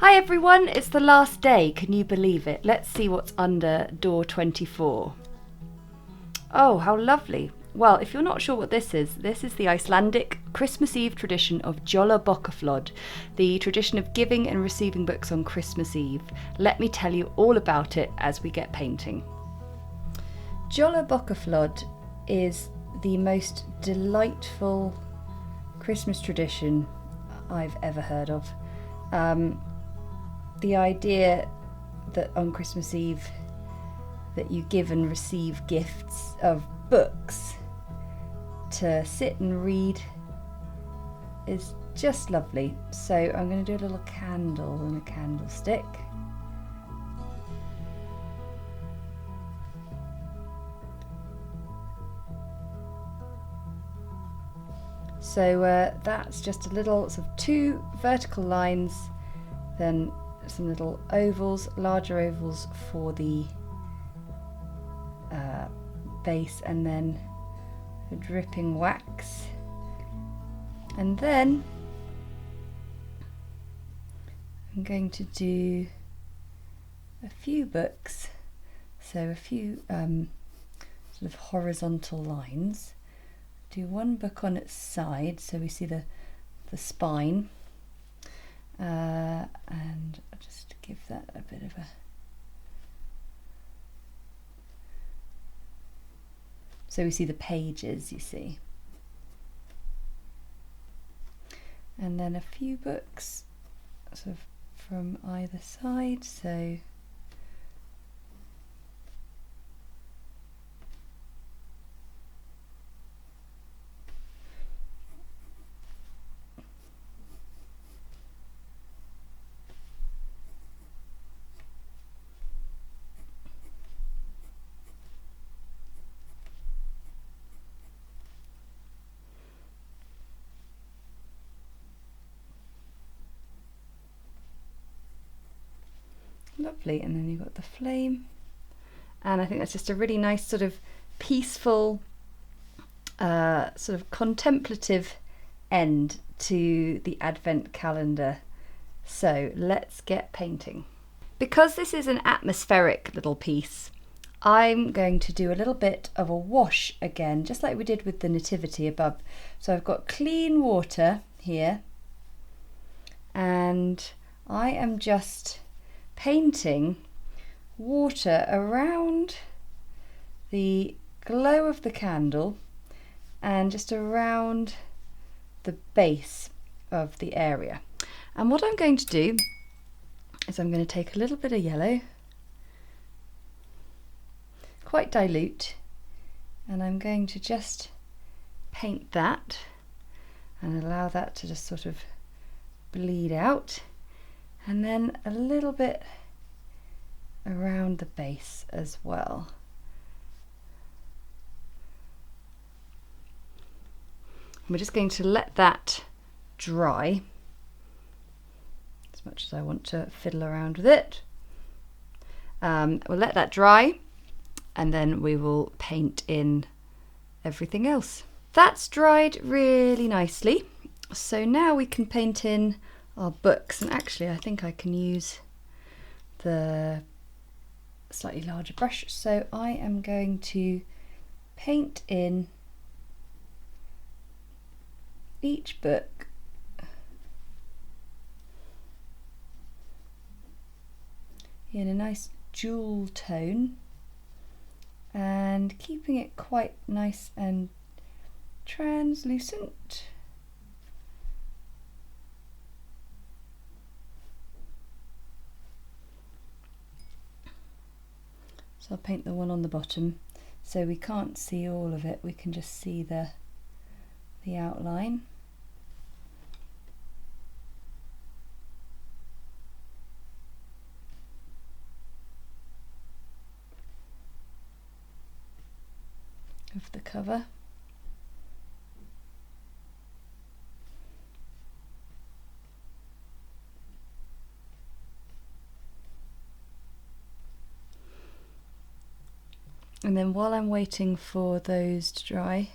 Hi everyone, it's the last day, can you believe it? Let's see what's under door 24. Oh, how lovely. Well, if you're not sure what this is the Icelandic Christmas Eve tradition of Joloboka, the tradition of giving and receiving books on Christmas Eve. Let me tell you all about it as we get painting. Joloboka is the most delightful Christmas tradition I've ever heard of. The idea that on Christmas Eve that you give and receive gifts of books to sit and read is just lovely. So I'm going to do a little candle and a candlestick. So that's just a little sort of 2 vertical lines, then some little ovals, larger ovals for the base, and then a dripping wax. And then I'm going to do a few books, so a few sort of horizontal lines. Do one book on its side so we see the spine, and I'll just give that a bit of a so we see the pages, you see, and then a few books sort of from either side, so lovely. And then you've got the flame, and I think that's just a really nice sort of peaceful sort of contemplative end to the Advent calendar. So let's get painting. Because this is an atmospheric little piece, I'm going to do a little bit of a wash again, just like we did with the nativity above. So I've got clean water here, and I am just painting water around the glow of the candle and just around the base of the area. And what I'm going to do is I'm going to take a little bit of yellow, quite dilute, and I'm going to just paint that and allow that to just sort of bleed out, and then a little bit around the base as well. We're just going to let that dry as much as I want to fiddle around with it. We'll let that dry, and then we will paint in everything else. That's dried really nicely, so now we can paint in our books, and actually I think I can use the slightly larger brush, so I am going to paint in each book in a nice jewel tone and keeping it quite nice and translucent. So I'll paint the one on the bottom so we can't see all of it, we can just see the outline. Of the cover. And then while I'm waiting for those to dry,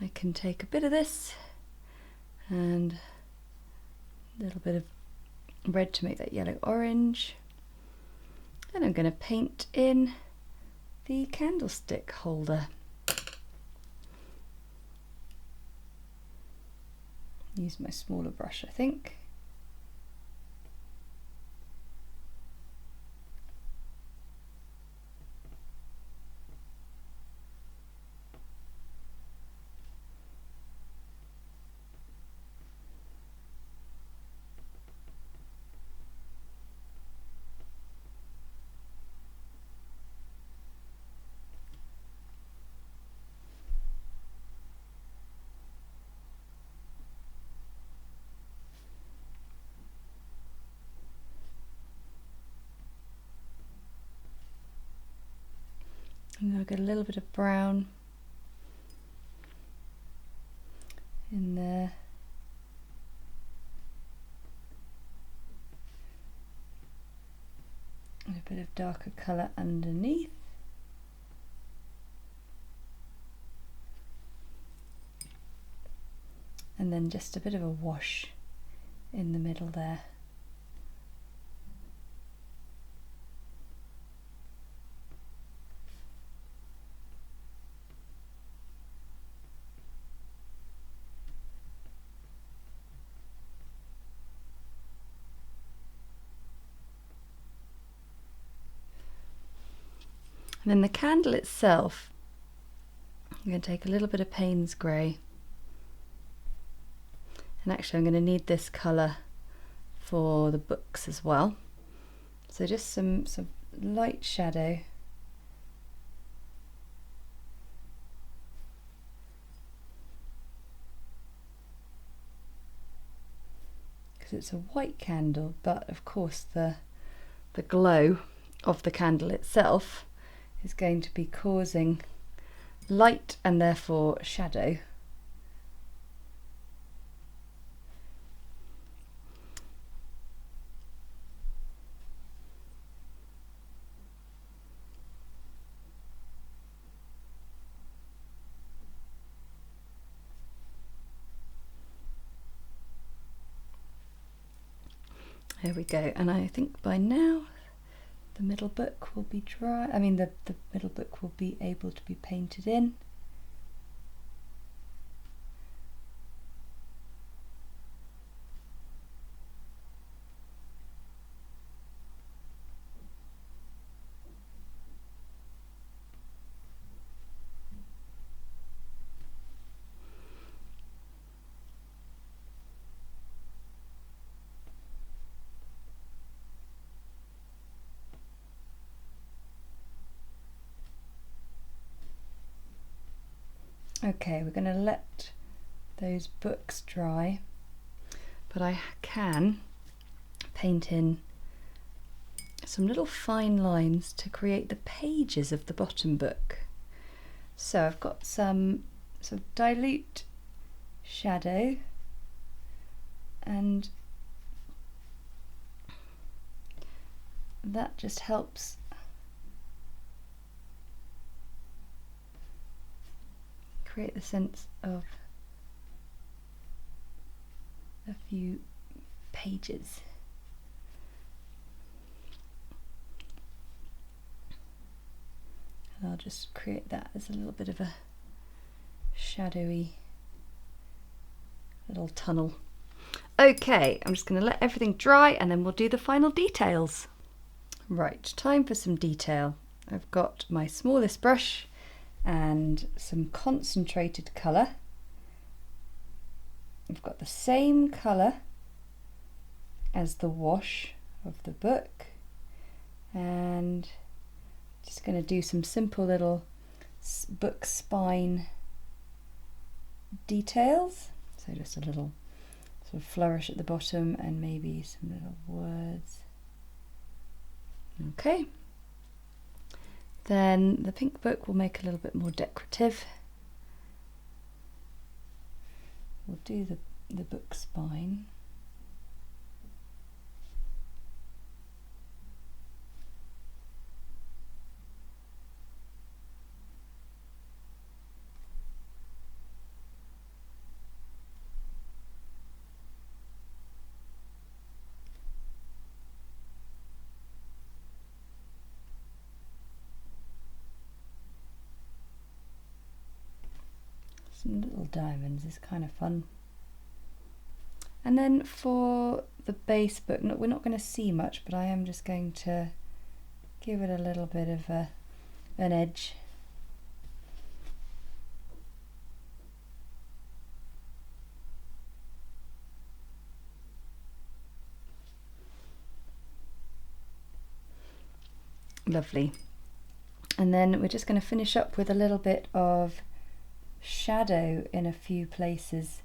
I can take a bit of this and a little bit of red to make that yellow orange. And I'm going to paint in the candlestick holder. Use my smaller brush, I think. And I'll get a little bit of brown in there. And a bit of darker colour underneath. And then just a bit of a wash in the middle there. And then the candle itself, I'm going to take a little bit of Payne's grey, and actually I'm going to need this colour for the books as well. So just some light shadow. Because it's a white candle, but of course the glow of the candle itself is going to be causing light and therefore shadow. There we go, and I think by now the middle book will be dry. I mean the middle book will be able to be painted in. Okay, we're going to let those books dry, but I can paint in some little fine lines to create the pages of the bottom book. So I've got some sort of dilute shadow, and that just helps create the sense of a few pages. And I'll just create that as a little bit of a shadowy little tunnel. Okay, I'm just going to let everything dry and then we'll do the final details. Right, time for some detail. I've got my smallest brush and some concentrated colour. I've got the same colour as the wash of the book, and just going to do some simple little book spine details. So just a little sort of flourish at the bottom and maybe some little words. Okay. Then the pink book will make a little bit more decorative. We'll do the book spine. Some little diamonds is kind of fun. And then for the base book, we're not going to see much, but I am just going to give it a little bit of an edge. Lovely. And then we're just going to finish up with a little bit of shadow in a few places.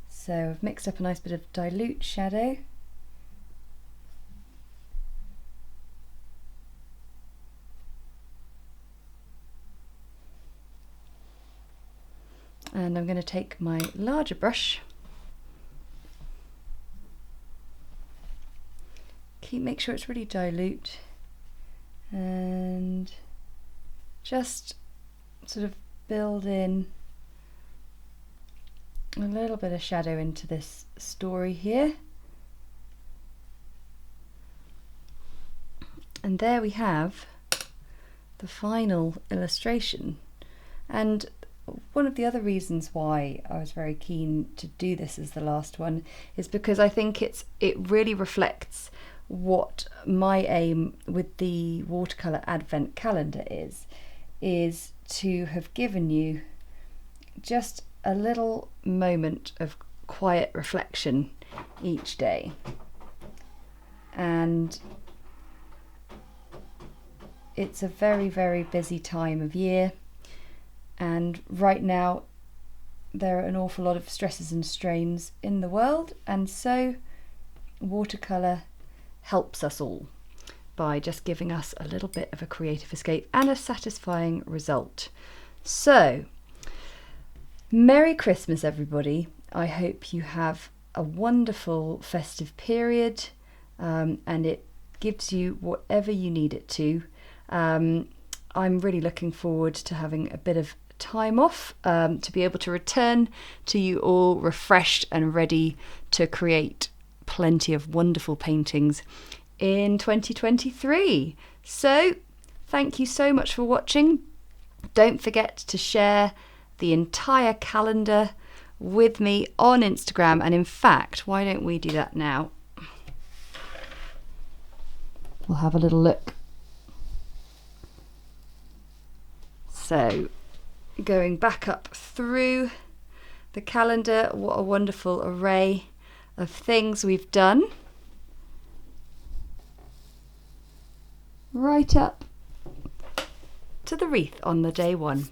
So I've mixed up a nice bit of dilute shadow. And I'm going to take my larger brush, make sure it's really dilute, and just sort of build in a little bit of shadow into this story here. And there we have the final illustration. And one of the other reasons why I was very keen to do this as the last one is because I think it really reflects what my aim with the watercolour advent calendar is to have given you just a little moment of quiet reflection each day. And it's a very, very busy time of year, and right now there are an awful lot of stresses and strains in the world, and so watercolour helps us all by just giving us a little bit of a creative escape and a satisfying result. So, Merry Christmas everybody. I hope you have a wonderful festive period, and it gives you whatever you need it to. I'm really looking forward to having a bit of time off, to be able to return to you all refreshed and ready to create plenty of wonderful paintings in 2023. So thank you so much for watching. Don't forget to share the entire calendar with me on Instagram, and in fact, why don't we do that now? We'll have a little look. So going back up through the calendar, what a wonderful array of things we've done, right up to the wreath on the day one.